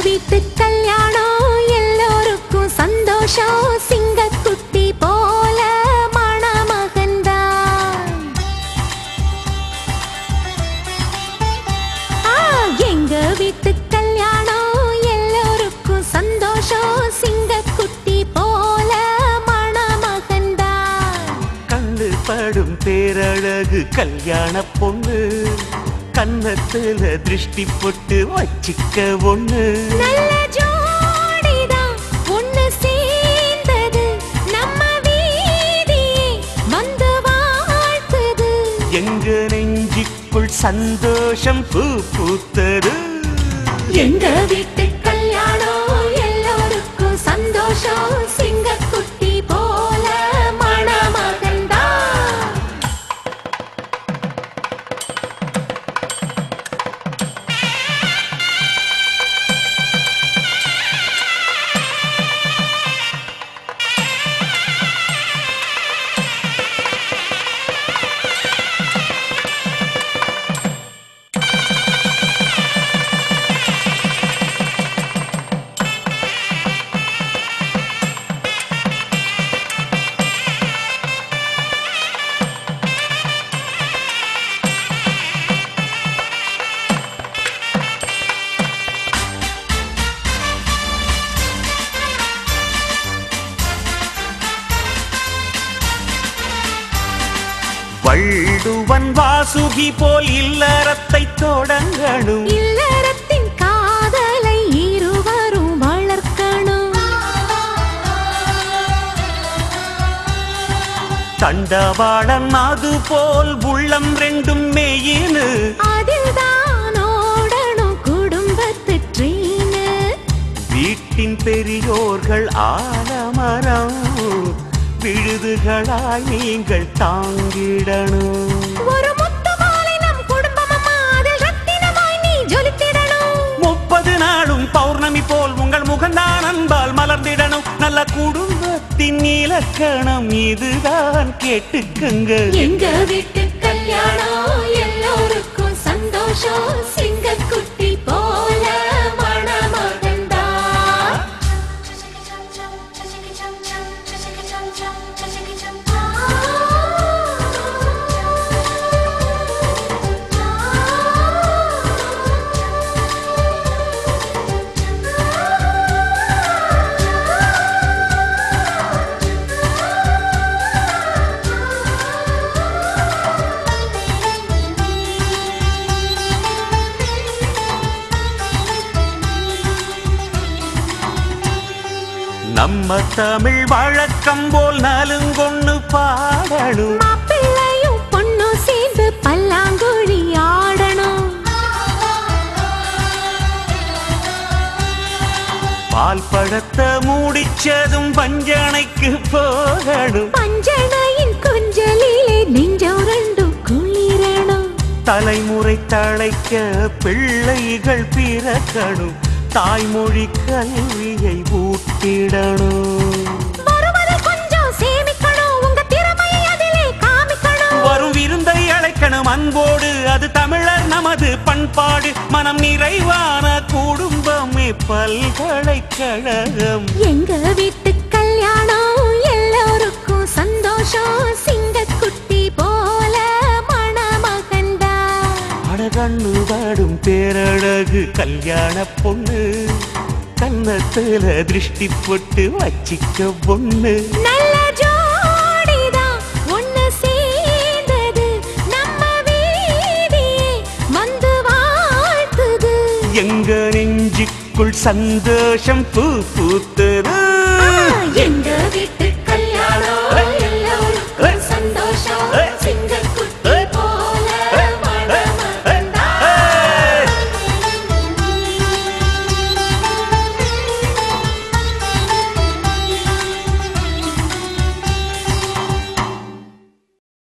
வீட்டு கல்யாணம் எல்லோருக்கும் சந்தோஷம். சிங்கக்குட்டி போல மணமகன்தான். எங்க வீட்டு கல்யாணம் எல்லோருக்கும் சந்தோஷம். சிங்கக்குட்டி போல மணமகன்தான். கண்ணு படும் பேரழகு கல்யாண பொண்ணு, கன்னத்துல திருஷ்டி போட்டு வச்சிக்க ஒண்ணு. நல்ல ஜோடிதான் ஒண்ணு சேர்ந்தது, நம்ம வீதியே வந்து வாழ்த்துது. எங்க நெஞ்சுக்குள் சந்தோஷம் பூ பூத்தது. எங்க வீட்டு கல்யாணம் எல்லோருக்கும் சந்தோஷம். சிங்கக்குட்டி போல மணமகன்தான். வள்ளுவன் வாசுகி போல் இல்லறத்தை தொடங்கணும். இல்லறத்தின் காதலை இருவரும் வளர்க்கணும். தண்டவாளன் அது போல் உள்ளம் ரெண்டும் மேயினு. அதில்தான் ஓடணும் குடும்பத்து ட்ரெயினு. வீட்டின் பெரியோர்கள் ஆலமரம், விழுதுகளாய் நீங்கள் தாங்கிடணும். ஒரு முத்து மாலை நம் குடும்பமம்மா, அதில் ரத்தினமாய் நீ ஜொலித்திடணும். 30 நாளும் பௌர்ணமி போல் உங்கள் முகந்தான் அன்பால் மலர்ந்திடணும். நல்ல குடும்பத்தின் இலக்கணம் இதுதான், கேட்டுக்குங்க. எங்க வீட்டு கல்யாணம் எல்லோருக்கும் சந்தோஷம். சிங்கக்குட்டி போல மணமகன்தான். நம்ம தமிழ் வழக்கம் போல் நலுங்கொன்னு பாடணும். மாப்பிள்ளையும் பொண்ணும் சேர்ந்து பல்லாங்குழி ஆடணும். பால் பழத்தை மூடிச்சதும் பஞ்சனைக்கு போகணும். பஞ்சனையின் கொஞ்சலிலே நெஞ்சம் ரெண்டும் குளிரணும். தலைமுறை தழைக்க பிள்ளைகள் பிறக்கணும். தாய்மொழி கல்வியை ஊட்டிடணும். வருவதை கொஞ்சம் சேமிக்கணும். உங்க திறமையை அதிலே காமிக்கணும். வரும் விருந்தை அழைக்கணும் அன்போடு, அது தமிழர் நமது பண்பாடு. மனம் நிறைவான குடும்பமே பல்கலைக்கழகம். எங்க வீட்டு கல்யாணம் எல்லோருக்கும் சந்தோஷம். சிங்கக்குட்டி போல மணமகன்தான். அடகண்ணு வாடும் பேரழகு கல்யாண பொண்ணு, கன்னத்துல திருஷ்டி போட்டு வச்சிக்க பொண்ணு. நல்ல ஜோடிதான் ஒண்ணு சேர்ந்தது, நம்ம வீதியே வந்து வாழ்த்துது. எங்க நெஞ்சுக்குள் சந்தோஷம் பூ பூத்தது. எங்க வீட்டு